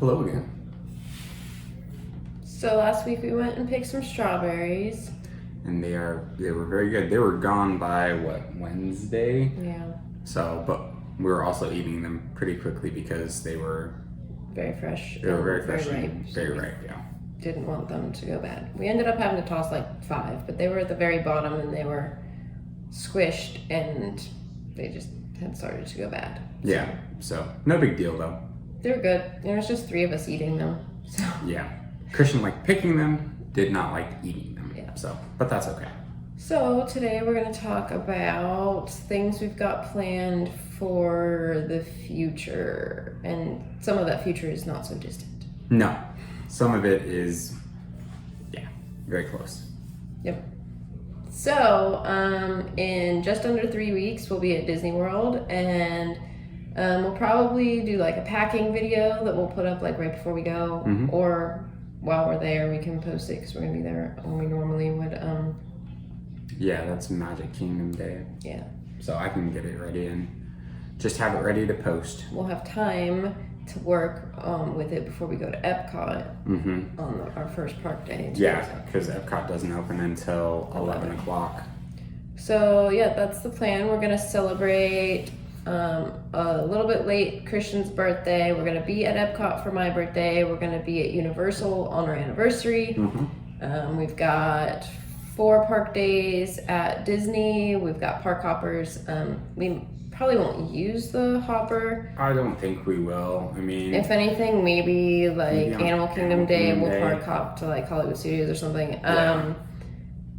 Hello again. So last week we went and picked some strawberries. And they were very good. They were gone by Wednesday? Yeah. So, but we were also eating them pretty quickly because they were very fresh. They were very fresh ripe. and very ripe, yeah. Didn't want them to go bad. We ended up having to toss like 5, but they were at the very bottom and they were squished and they just had started to go bad. Yeah. So no big deal though. They were good. There was just 3 of us eating them. So yeah. Christian liked picking them, did not like eating them. Yeah. So, but that's okay. So today we're going to talk about things we've got planned for the future, and some of that future is not so distant. No, some of it is, yeah, very close. Yep. So in just under 3 weeks we'll be at Disney World, and we'll probably do like a packing video that we'll put up like right before we go, or while we're there we can post it because we're gonna be there when we normally would. Yeah, that's Magic Kingdom Day. Yeah. So I can get it ready and just have it ready to post. We'll have time to work with it before we go to Epcot on our first park day. Yeah, because Epcot doesn't open until 11 o'clock. So yeah, that's the plan. We're gonna celebrate a little bit late Christian's birthday. We're gonna be at Epcot for my birthday. We're gonna be at Universal on our anniversary. We've got 4 park days at Disney. We've got park hoppers. We probably won't use the hopper. I don't think we will. I mean, if anything, maybe like Animal Kingdom Day, we'll park hop to like Hollywood Studios or something. Yeah.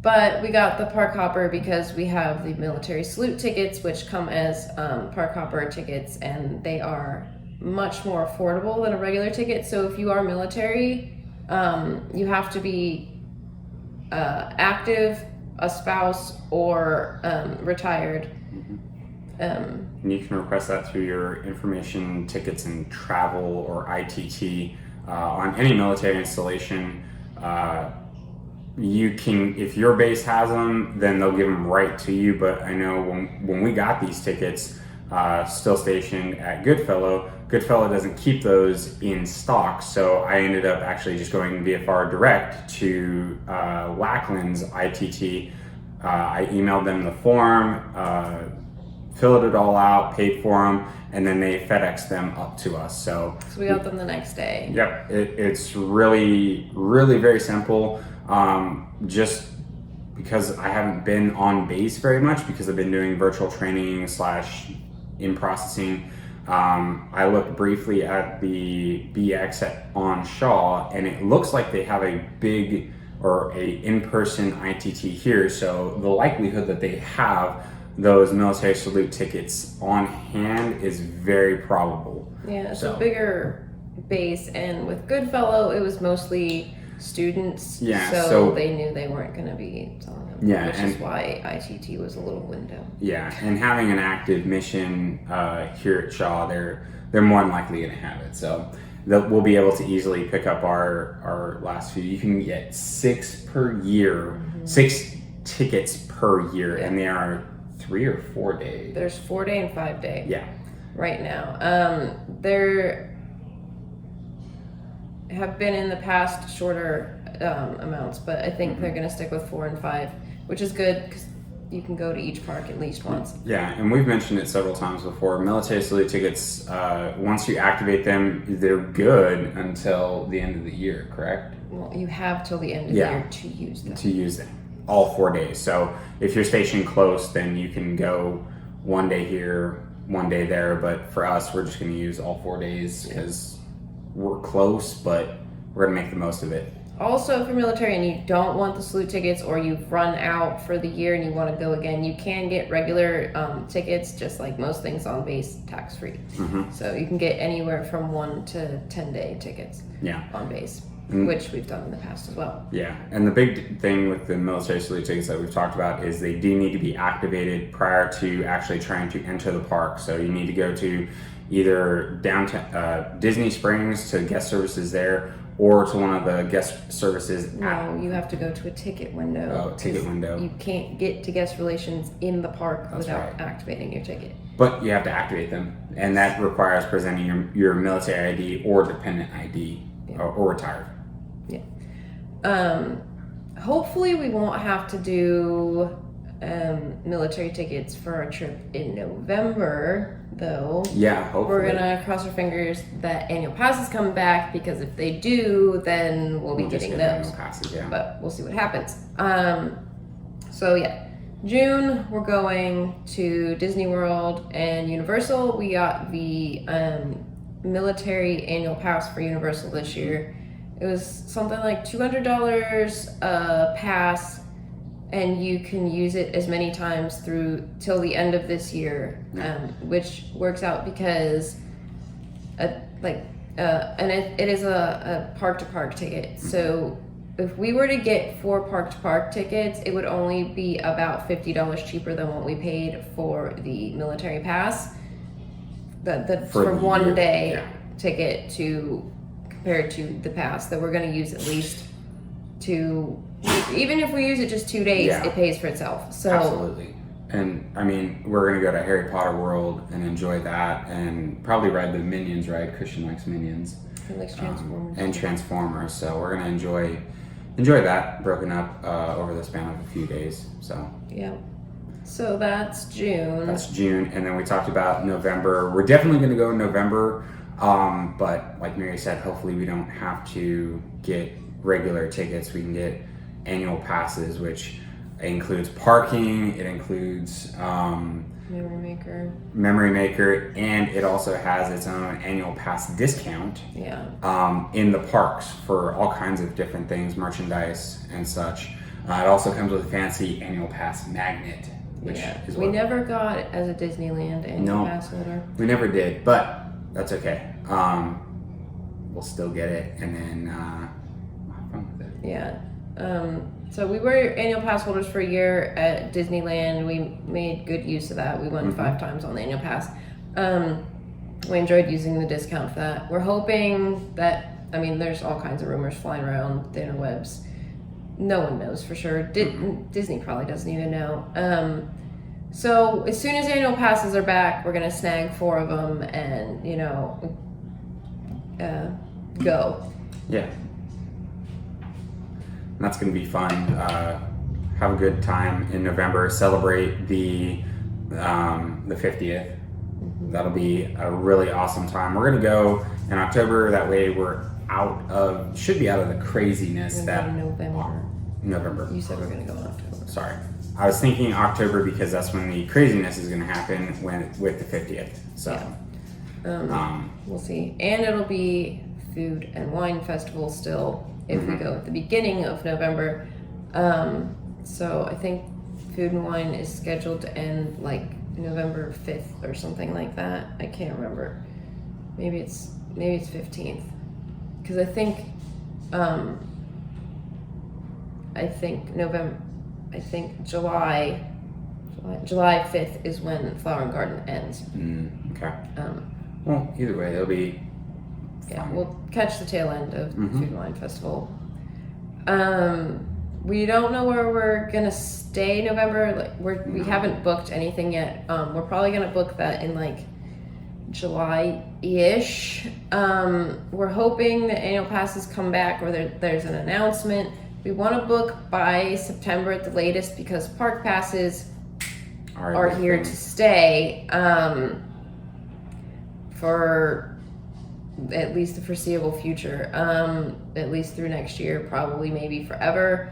But we got the park hopper because we have the military salute tickets, which come as park hopper tickets, and they are much more affordable than a regular ticket. So if you are military, you have to be active, a spouse, or retired. And you can request that through your information, tickets, and travel, or ITT on any military installation. You can, if your base has them, then they'll give them right to you. But I know when we got these tickets, still stationed at Goodfellow doesn't keep those in stock. So I ended up actually just going VFR direct to Lackland's ITT. I emailed them the form, filled it all out, paid for them, and then they FedExed them up to us. So we got them the next day. Yep, it's really, really very simple. Just because I haven't been on base very much because I've been doing virtual training / in processing. I looked briefly at the BX on Shaw, and it looks like they have a big or a in-person ITT here. So the likelihood that they have those military salute tickets on hand is very probable. Yeah, it's a bigger base, and with Goodfellow, it was mostly students. Yeah, so they knew they weren't going to be selling them. Yeah, which is why ITT was a little window. Yeah, and having an active mission here at Shaw, they're more than likely going to have it. So we'll be able to easily pick up our last few. You can get 6 per year, 6 tickets per year, and they are 3 or 4 days. There's 4-day and 5-day. Yeah. Right now, there have been in the past shorter amounts, but I think they're going to stick with 4 and 5, which is good because you can go to each park at least once. Yeah, and we've mentioned it several times before. Military salute tickets, once you activate them, they're good until the end of the year, correct? Well, you have till the end of the year to use them. To use them, all 4 days. So if you're stationed close, then you can go 1 day here, 1 day there. But for us, we're just going to use all 4 days because we're close, but we're going to make the most of it. Also, if you're military and you don't want the salute tickets, or you've run out for the year and you want to go again, you can get regular tickets, just like most things on base, tax-free. So you can get anywhere from 1 to 10-day tickets on base, which we've done in the past as well. Yeah, and the big thing with the military salute tickets that we've talked about is they do need to be activated prior to actually trying to enter the park. So you need to go to either downtown Disney Springs to guest services there, or to one of the guest services. No, you have to go to a ticket window. Ticket window. You can't get to guest relations in the park without right. activating your ticket. But you have to activate them, and that requires presenting your military ID or dependent ID, or retired. Yeah. Hopefully we won't have to do military tickets for our trip in November, though. Yeah, hopefully. We're gonna cross our fingers that annual passes come back, because if they do, then we'll be getting those. Annual passes, yeah. But we'll see what happens. So yeah, June we're going to Disney World and Universal. We got the military annual pass for Universal this year. It was something like $200 a pass, and you can use it as many times through till the end of this year, which works out because and it is a park to park ticket. So if we were to get 4 park to park tickets, it would only be about $50 cheaper than what we paid for the military pass. For one day ticket compared to the pass that we're going to use at least even if we use it just 2 days, it pays for itself. So absolutely. And I mean, we're going to go to Harry Potter World and enjoy that, and probably ride the Minions ride. Christian likes Minions. He likes Transformers. And Transformers. So we're going to enjoy that broken up over the span of a few days. So yeah. So that's June. That's June, and then we talked about November. We're definitely going to go in November, but like Mary said, hopefully we don't have to get regular tickets. We can get annual passes, which includes parking. It includes Memory Maker, and it also has its own annual pass discount. Yeah. In the parks for all kinds of different things, merchandise and such. It also comes with a fancy annual pass magnet, which is we never got it as a Disneyland annual pass holder. We never did, but that's okay. We'll still get it, and then have fun with it. Yeah. So we were annual pass holders for a year at Disneyland. We made good use of that. We went 5 times on the annual pass. We enjoyed using the discount for that. We're hoping that, I mean, there's all kinds of rumors flying around the interwebs. No one knows for sure. Disney probably doesn't even know. So as soon as annual passes are back, we're gonna snag 4 of them and go. Yeah. And that's going to be fun. Have a good time in November. Celebrate the 50th. That'll be a really awesome time. We're going to go in October. That way should be out of the craziness that November. You said we're going to go in October. Sorry. I was thinking October because that's when the craziness is going to happen with the 50th. So we'll see. And it'll be Food and Wine Festival still if we go at the beginning of November. So I think Food and Wine is scheduled to end like November 5th or something like that. I can't remember. Maybe it's 15th. Because I think July 5th is when Flower and Garden ends. Okay. Well, either way, it'll be fun. We'll catch the tail end of Food and Wine Festival. We don't know where we're gonna stay November. We haven't booked anything yet. We're probably gonna book that in like July-ish. We're hoping the annual passes come back or there's an announcement. We want to book by September at the latest because park passes are here to stay for at least the foreseeable future, at least through next year, probably maybe forever.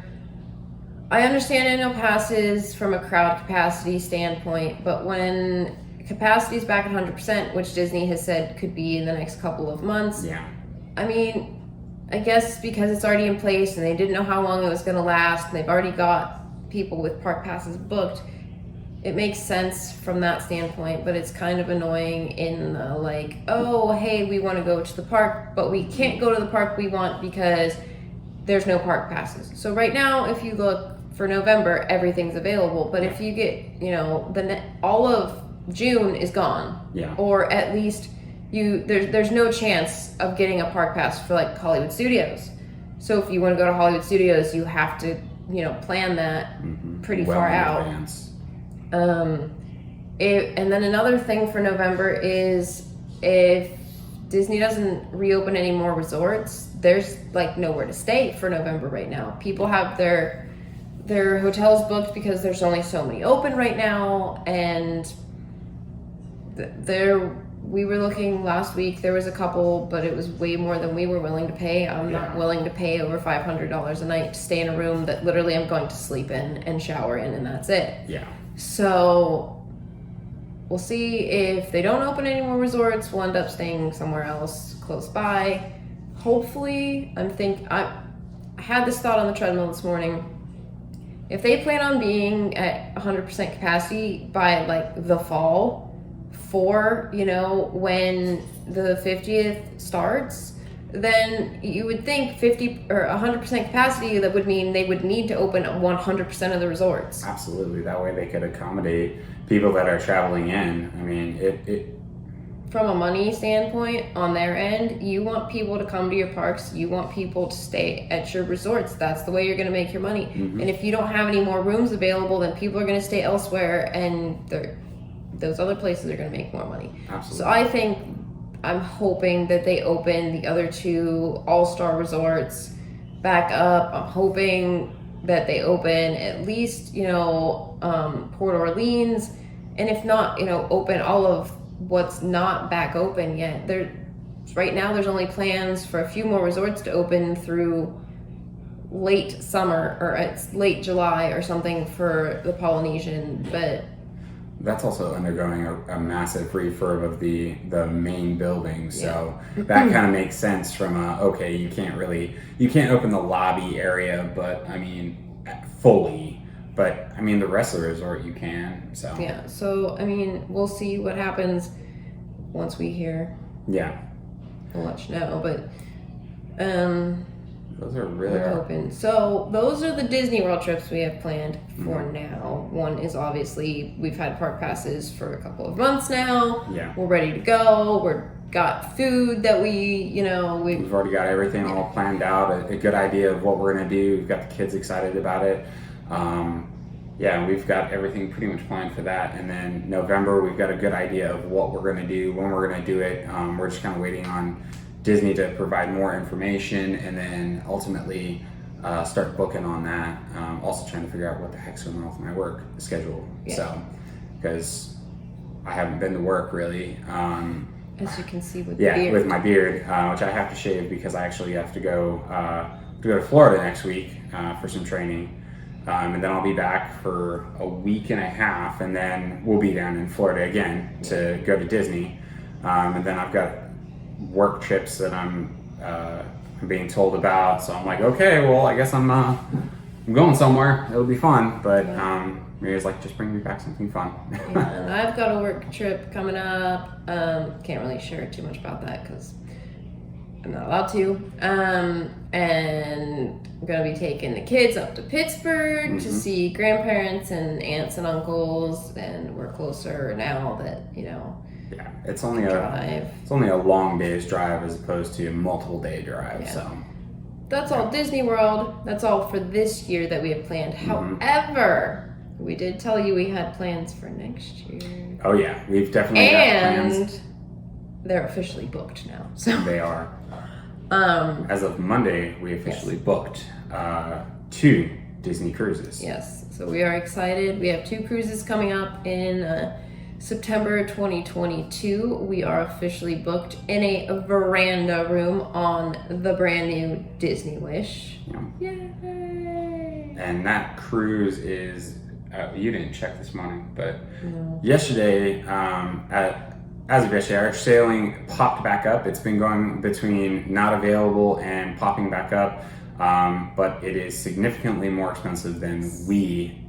I understand annual passes from a crowd capacity standpoint, but when capacity is back at 100%, which Disney has said could be in the next couple of months, I mean, I guess because it's already in place and they didn't know how long it was going to last, and they've already got people with park passes booked, it makes sense from that standpoint, but it's kind of annoying in the like, oh, hey, we want to go to the park, but we can't go to the park we want because there's no park passes. So right now, if you look for November, everything's available, but if you get, all of June is gone, or at least there's no chance of getting a park pass for like Hollywood Studios. So if you want to go to Hollywood Studios, you have to, plan that pretty Well far in out. advance. And then another thing for November is if Disney doesn't reopen any more resorts, there's like nowhere to stay for November right now. People have their hotels booked because there's only so many open right now, and we were looking last week, there was a couple, but it was way more than we were willing to pay. I'm not willing to pay over $500 a night to stay in a room that literally I'm going to sleep in and shower in, and that's it. Yeah. So we'll see if they don't open any more resorts. We'll end up staying somewhere else close by. Hopefully, I had this thought on the treadmill this morning. If they plan on being at 100% capacity by like the fall, for when the 50th starts, then you would think 50 or 100% capacity, that would mean they would need to open 100% of the resorts. Absolutely. That way they could accommodate people that are traveling in. I mean, it from a money standpoint, on their end, you want people to come to your parks, you want people to stay at your resorts. That's the way you're going to make your money. And if you don't have any more rooms available, then people are going to stay elsewhere, and those other places are going to make more money. Absolutely. So I'm hoping that they open the other two all-star resorts back up. I'm hoping that they open at least, Port Orleans, and if not, open all of what's not back open yet. Right now there's only plans for a few more resorts to open through late summer, or it's late July or something for the Polynesian, but that's also undergoing a massive refurb of the main building, so that kind of makes sense from you can't open the lobby area, but I mean fully, but I mean the rest of the resort you can. So I mean we'll see what happens once we hear. We'll let you know, but those are really open. So those are the Disney World trips we have planned for now. One is obviously we've had park passes for a couple of months now. We're ready to go. We've got food that we've already got everything all planned out. A good idea of what we're gonna do. We've got the kids excited about it. We've got everything pretty much planned for that. And then November, we've got a good idea of what we're gonna do, when we're gonna do it. We're just kind of waiting on Disney to provide more information, and then ultimately start booking on that. Also trying to figure out what the heck's going on with my work schedule. So, because I haven't been to work really. As you can see with the beard. With my beard, which I have to shave because I actually have to go to Florida next week for some training. And then I'll be back for a week and a half, and then we'll be down in Florida again to go to Disney. And then I've got work trips that I'm being told about, so I'm like, okay, well, I guess I'm going somewhere. It'll be fun, but Miriya's like, just bring me back something fun. And I've got a work trip coming up. Can't really share too much about that because I'm not allowed to. And I'm gonna be taking the kids up to Pittsburgh to see grandparents and aunts and uncles, and we're closer now that Yeah, it's only a long day's drive as opposed to a multiple day drive. So that's all Disney World. That's all for this year that we have planned. However, we did tell you we had plans for next year. Oh yeah, we've definitely got plans. And they're officially booked now. So they are. As of Monday, we officially booked 2 Disney cruises. Yes, so we are excited. We have 2 cruises coming up in September 2022. We are officially booked in a veranda room on the brand new Disney Wish. Yay! And that cruise is, you didn't check this morning, but yesterday, as of yesterday, our sailing popped back up. It's been going between not available and popping back up, but it is significantly more expensive than we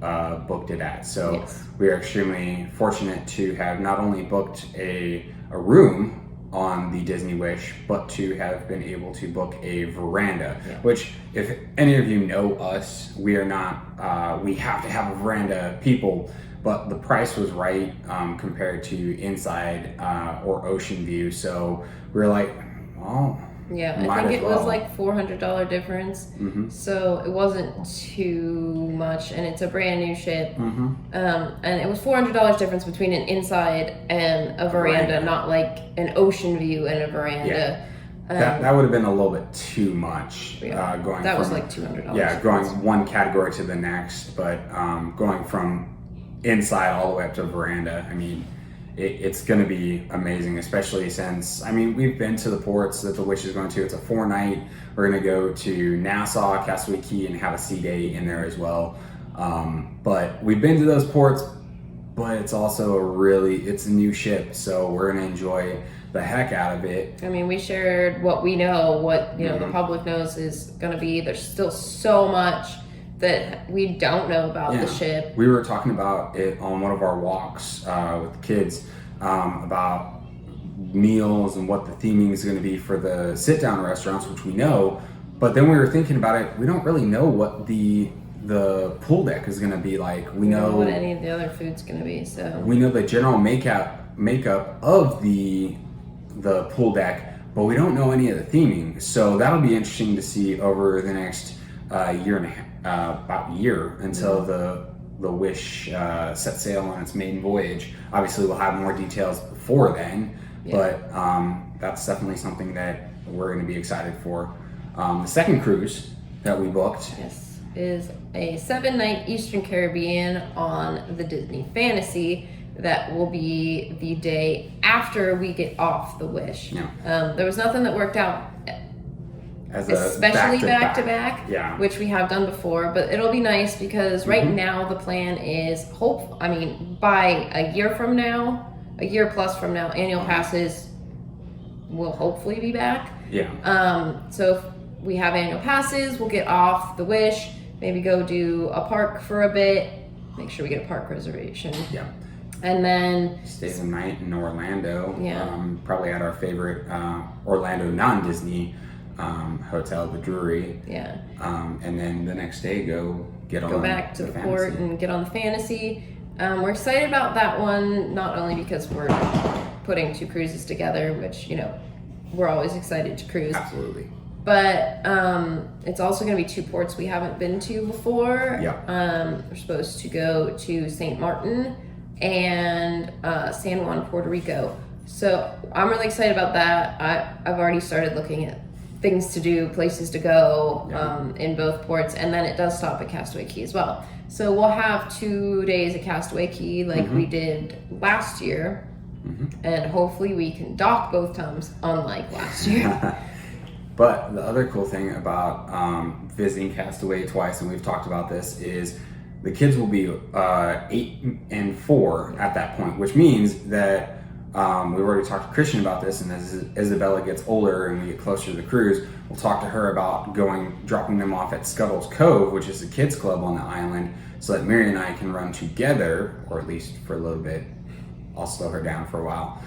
booked it at. So we are extremely fortunate to have not only booked a room on the Disney Wish, but to have been able to book a veranda, Yeah. which if any of you know us, we are not, we have to have a veranda people, but the price was right compared to inside or ocean view. So we were like, well, Yeah, might I think as it was well. like $400 difference. Mm-hmm. So it wasn't too much, and it's a brand new ship. Mm-hmm. And it was $400 difference between an inside and a veranda, not like an ocean view and a veranda. Yeah. That would have been a little bit too much. Yeah, going that from, was like $200. Yeah, going one category to the next, but going from inside all the way up to veranda. I mean, it's going to be amazing, especially since, I mean, we've been to the ports that the Wish is going to. It's a 4-night. We're going to go to Nassau, Castaway Cay, and have a sea day in there as well. But we've been to those ports, but it's also it's a new ship, so we're going to enjoy the heck out of it. I mean, we shared what we know, what the public knows is going to be. There's still so much that we don't know about the ship. We were talking about it on one of our walks with the kids about meals and what the theming is going to be for the sit-down restaurants, which we know. But then we were thinking about it. We don't really know what the pool deck is going to be like. We know what any of the other food's going to be. So we know the general makeup of the pool deck, but we don't know any of the theming. So that'll be interesting to see over the next year and a half. About a year until the Wish set sail on its maiden voyage. Obviously, we'll have more details before then, but that's definitely something that we're going to be excited for. The second cruise that we booked is a 7-night Eastern Caribbean on the Disney Fantasy. That will be the day after we get off the Wish. Yeah. There was nothing that worked out. Especially back to back, which we have done before, but it'll be nice because right now the plan is by a year plus from now, annual passes will hopefully be back. So if we have annual passes, we'll get off the Wish, maybe go do a park for a bit, make sure we get a park reservation. And then stay the night in Orlando. Probably at our favorite Orlando non-Disney hotel, the Drury. And then the next day go back to the port and get on the Fantasy. We're excited about that one, not only because we're putting 2 cruises together, which we're always excited to cruise. Absolutely. But it's also going to be 2 ports we haven't been to before. We're supposed to go to St. Martin and San Juan, Puerto Rico. So I'm really excited about that. I've already started looking at things to do, places to go in both ports, and then it does stop at Castaway Cay as well. So we'll have 2 days at Castaway Cay like we did last year, and hopefully we can dock both times, unlike last year. But the other cool thing about visiting Castaway twice, and we've talked about this, is the kids will be 8 and 4 at that point, which means that we've already talked to Christian about this, and as Isabella gets older and we get closer to the cruise, we'll talk to her about dropping them off at Scuttle's Cove, which is a kids club on the island, so that Miriya and I can run together, or at least for a little bit. I'll slow her down for a while.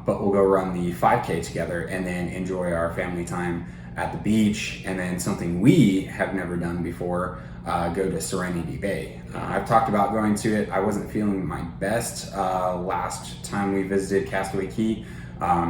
But we'll go run the 5K together and then enjoy our family time at the beach, and then something we have never done before, go to Serenity Bay. I've talked about going to it. I wasn't feeling my best last time we visited Castaway Cay,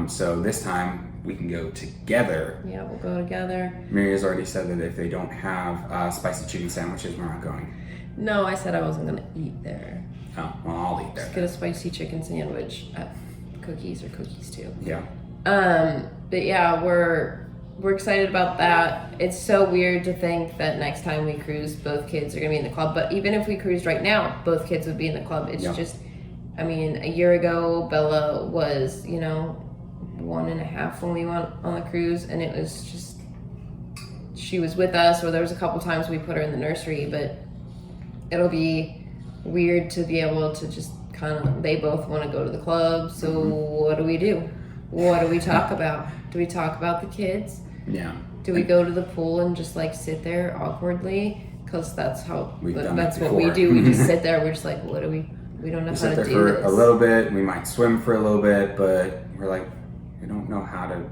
so this time we can go together. Yeah, we'll go together. Miriya's already said that if they don't have spicy chicken sandwiches, we're not going. No, I said I wasn't going to eat there. Oh, well, I'll eat there. Just get a spicy chicken sandwich at Cookies too. Yeah. But yeah, we're excited about that. It's so weird to think that next time we cruise, both kids are going to be in the club. But even if we cruised right now, both kids would be in the club. It's just, a year ago, Bella was, 1.5 when we went on the cruise. And it was just, she was with us, or there was a couple times we put her in the nursery. But it'll be weird to be able to just they both want to go to the club. So what do we do? What do we talk about? Do we talk about the kids? Yeah. Do we go to the pool and just sit there awkwardly? Because that's what we do. We just sit there. We're just like, what do we don't know how to do this. For a little bit. We might swim for a little bit, but we're like, we don't know how to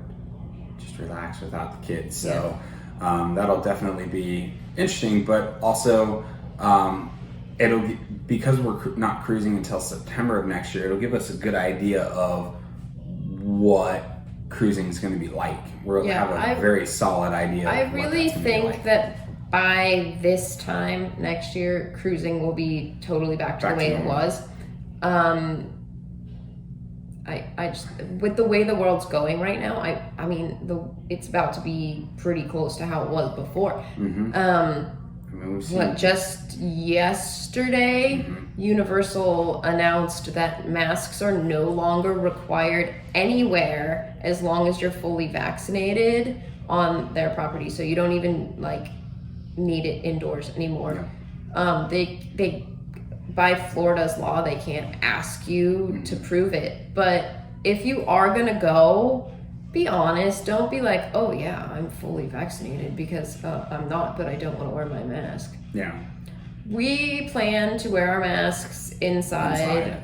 just relax without the kids. So that'll definitely be interesting, but also because we're not cruising until September of next year, it'll give us a good idea of what cruising is going to be like. We'll have a very solid idea. I really think that by this time next year, cruising will be totally back to the way it was. I just, with the way the world's going right now, I mean, it's about to be pretty close to how it was before. Just yesterday, Universal announced that masks are no longer required anywhere as long as you're fully vaccinated on their property. So you don't even need it indoors anymore. They by Florida's law, they can't ask you to prove it. But if you are gonna go, be honest. Don't be like, oh yeah, I'm fully vaccinated, because I'm not, but I don't want to wear my mask. Yeah. We plan to wear our masks inside.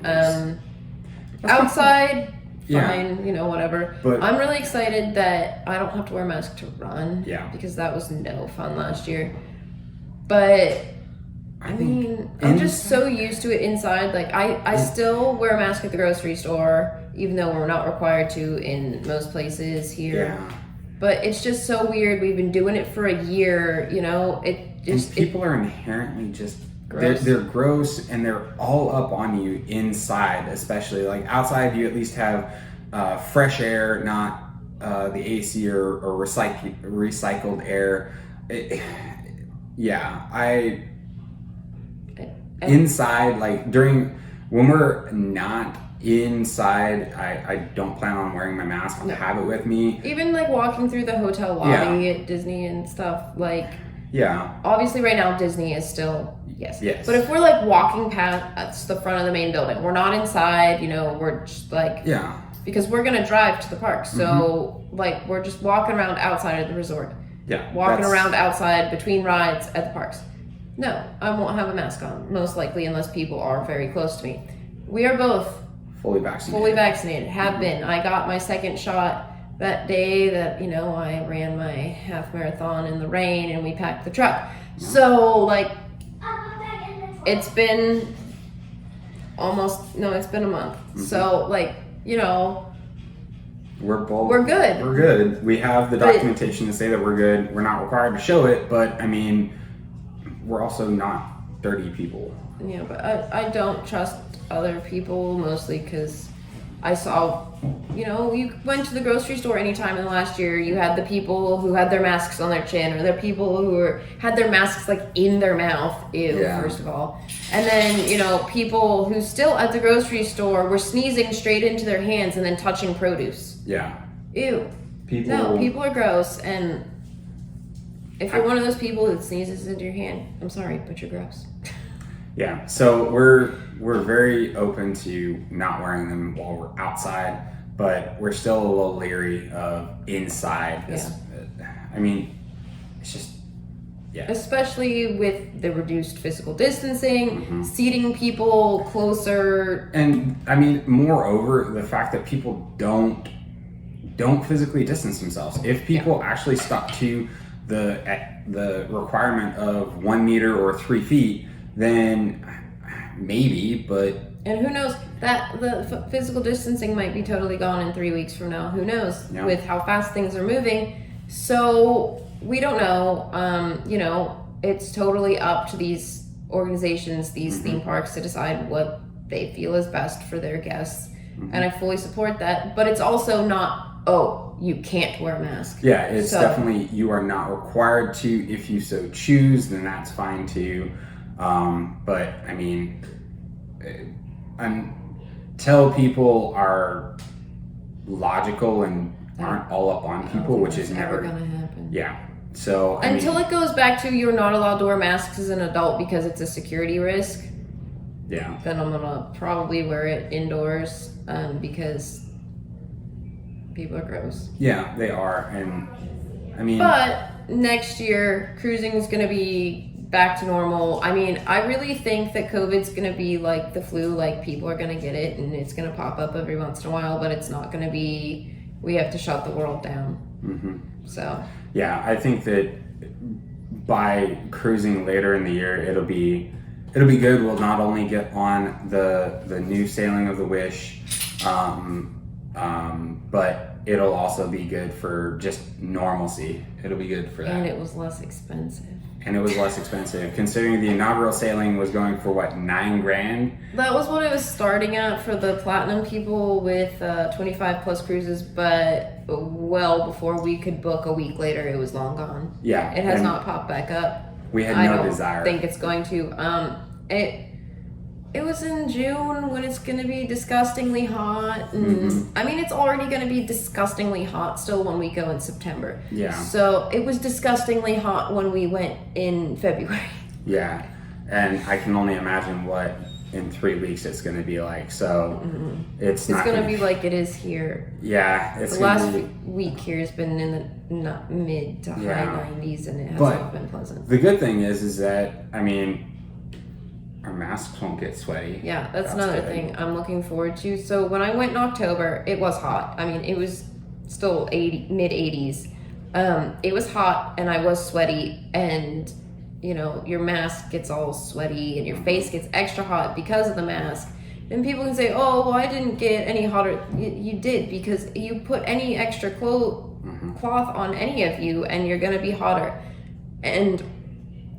Outside, fine, whatever. But I'm really excited that I don't have to wear a mask to run. Yeah. Because that was no fun last year. But I mean, I'm just so used to it inside. I still wear a mask at the grocery store, even though we're not required to in most places here. Yeah. But it's just so weird. We've been doing it for a year, people are inherently just gross. They're gross, and they're all up on you inside, especially. Outside, you at least have fresh air, not the AC or recycled air. Inside, when we're not inside, I don't plan on wearing my mask. I'll have it with me. Even walking through the hotel lobby at Disney and stuff, obviously right now Disney is still yes. But if we're walking past the front of the main building, we're not inside, we're just because we're gonna drive to the park. So we're just walking around outside of the resort. Yeah. Walking around outside between rides at the parks. No, I won't have a mask on, most likely, unless people are very close to me. We are both fully vaccinated. Have been. I got my second shot that day that, I ran my half marathon in the rain and we packed the truck. So, it's been it's been a month. So, we're good. We're good. We have the documentation to say that we're good. We're not required to show it, but I mean, we're also not dirty people. Yeah, but I don't trust other people, mostly because I saw, you went to the grocery store anytime in the last year, you had the people who had their masks on their chin, or the people who had their masks in their mouth, first of all. And then, people who still at the grocery store were sneezing straight into their hands and then touching produce. Yeah. Ew. People are gross, and if you're one of those people that sneezes into your hand, I'm sorry, but you're gross. Yeah, so we're very open to not wearing them while we're outside, but we're still a little leery of inside. I mean, it's just, especially with the reduced physical distancing, seating people closer. And I mean, moreover, the fact that people don't physically distance themselves. If people actually stuck to the requirement of 1 meter or 3 feet, then maybe, but... And who knows, that the physical distancing might be totally gone in 3 weeks from now. Who knows, with how fast things are moving. So we don't know. It's totally up to these organizations, these theme parks, to decide what they feel is best for their guests. And I fully support that. But it's also not, you can't wear a mask. Yeah, it's definitely, you are not required to. If you so choose, then that's fine too. But I mean, until people are logical and aren't all up on people, which is never gonna happen. Yeah. So until it goes back to you're not allowed to wear masks as an adult because it's a security risk. Yeah. Then I'm gonna probably wear it indoors, because people are gross. Yeah, they are, and I mean. But next year, cruising is gonna be back to normal. I mean, I really think that COVID's gonna be like the flu. People are gonna get it, and it's gonna pop up every once in a while, but it's not gonna be, we have to shut the world down. Mm-hmm. So yeah, I think that by cruising later in the year, it'll be good. We'll not only get on the new sailing of the Wish, but it'll also be good for just normalcy. It'll be good for that. And it was less expensive. Considering the inaugural sailing was going for what, $9,000. That was what it was starting at for the platinum people with 25 plus cruises, but well before we could book a week later, it was long gone. Yeah, it has not popped back up. We had I no don't desire. think it's going to. It was in June when it's going to be disgustingly hot. And I mean, it's already going to be disgustingly hot still when we go in September. Yeah. So it was disgustingly hot when we went in February. Yeah. And I can only imagine what in 3 weeks it's going to be like. So it's not going to be like it is here. Yeah. It's the last week here has been in the mid to high 90s, and it has not been pleasant. The good thing is that, I mean, our masks won't get sweaty. Yeah, that's another thing I'm looking forward to. So when I went in October, it was hot. I mean, it was still mid 80s. It was hot and I was sweaty, and you know, your mask gets all sweaty and your face gets extra hot because of the mask. And people can say, oh, well, I didn't get any hotter. You did, because you put any extra cloth on any of you and you're going to be hotter. And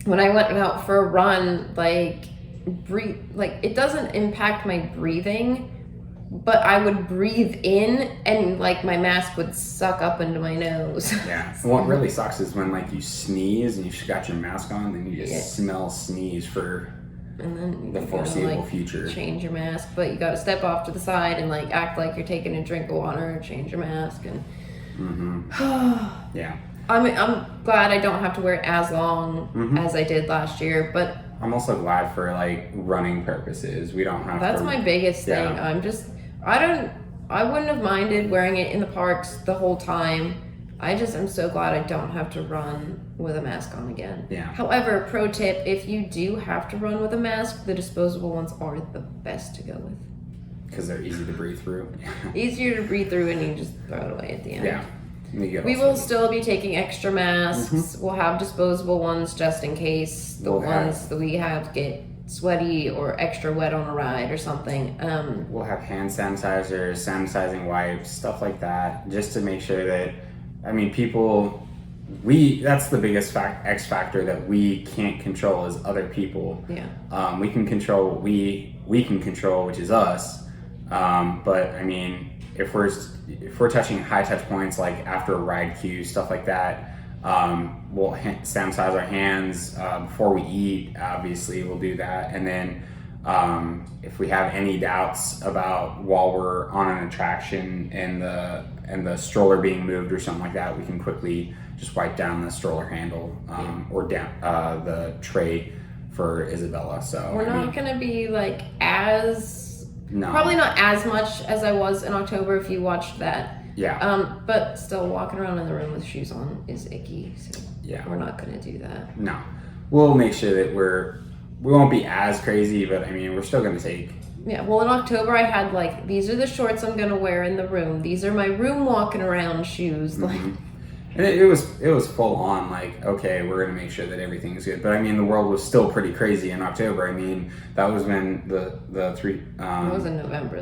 when I went out for a run, it doesn't impact my breathing, but I would breathe in and like my mask would suck up into my nose. Yeah. What really sucks is when like you sneeze and you've got your mask on, then you just smell sneeze for the foreseeable future. Change your mask, but you got to step off to the side and like act like you're taking a drink of water, change your mask, and yeah. I'm glad I don't have to wear it as long as I did last year, but I'm also glad for like running purposes. We don't have That's my biggest thing. I wouldn't have minded wearing it in the parks the whole time. I'm so glad I don't have to run with a mask on again. Yeah. However, pro tip, if you do have to run with a mask, the disposable ones are the best to go with. Because they're easy to breathe through. Easier to breathe through, and you just throw it away at the end. Yeah. We will still be taking extra masks. We'll have disposable ones just in case the ones that we have get sweaty or extra wet on a ride or something. We'll have hand sanitizers, sanitizing wipes, stuff like that, just to make sure that, I mean, that's the biggest X factor that we can't control is other people. Yeah. We can control what we can control, which is us. But I mean, if we're touching high touch points like after a ride queue, stuff like that, we'll sanitize our hands before we eat. Obviously, we'll do that, and then if we have any doubts about while we're on an attraction and the stroller being moved or something like that, we can quickly just wipe down the stroller handle or down the tray for Isabella. So we're not gonna be like No. Probably not as much as I was in October if you watched that. Yeah. But still, walking around in the room with shoes on is icky. So yeah. We're not going to do that. No. We'll make sure that we won't be as crazy, but I mean, we're still going to take. Yeah. Well, in October, I had like, these are the shorts I'm going to wear in the room. These are my room walking around shoes. Like. And it was full on, like, okay, we're going to make sure that everything's good. But I mean, the world was still pretty crazy in October. I mean, that was when the three... it was in November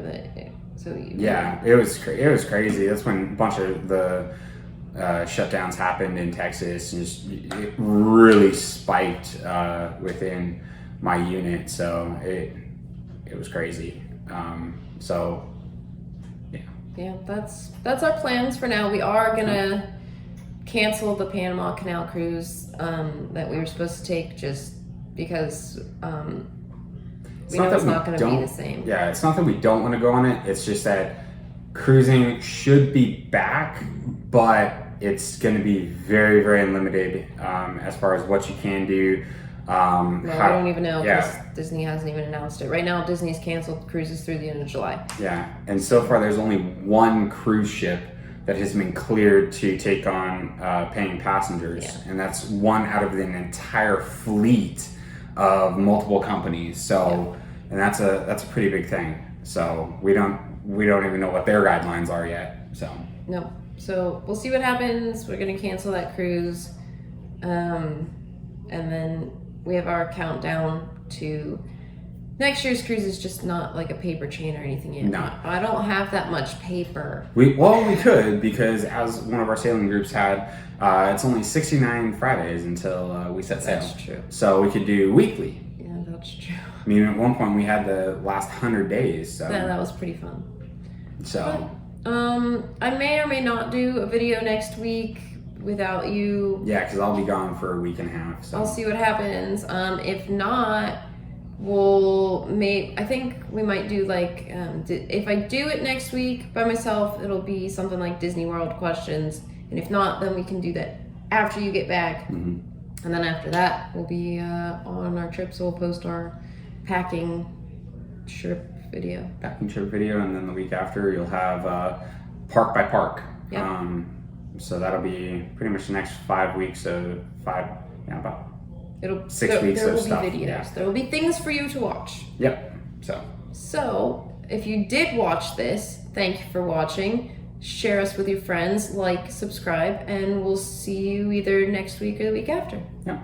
Yeah, it was crazy. That's when a bunch of the shutdowns happened in Texas. And it really spiked within my unit. So it was crazy. So, yeah. Yeah, that's our plans for now. We are going to cancel the Panama Canal cruise that we were supposed to take just because we know it's not going to be the same. Yeah, it's not that we don't want to go on it. It's just that cruising should be back, but it's going to be very, very limited as far as what you can do. We don't even know because Disney hasn't even announced it. Right now, Disney's canceled cruises through the end of July. Yeah, and so far there's only one cruise ship that has been cleared to take on paying passengers, and that's one out of an entire fleet of multiple companies. So, and that's a pretty big thing. So we don't even know what their guidelines are yet. So. No. So we'll see what happens. We're gonna cancel that cruise, and then we have our countdown to next year's cruise. Is just not like a paper chain or anything yet. No. I don't have that much paper. We could, because as one of our sailing groups had, it's only 69 Fridays until we set sail. That's true. So we could do weekly. Yeah, that's true. I mean, at one point we had the last 100 days. So. Yeah, that was pretty fun. So. I may or may not do a video next week without you. Yeah, because I'll be gone for a week and a half. So. I'll see what happens. If not, I think we might do like, if I do it next week by myself, it'll be something like Disney World questions. And if not, then we can do that after you get back. Mm-hmm. And then after that, we'll be on our trip. So we'll post our packing trip video. Packing trip video, and then the week after you'll have park by park. Yep. So that'll be pretty much the next 5 weeks of about 6 weeks there of will stuff. be videos. Yeah. There will be things for you to watch. Yep. So if you did watch this, thank you for watching. Share us with your friends, like, subscribe, and we'll see you either next week or the week after. Yeah.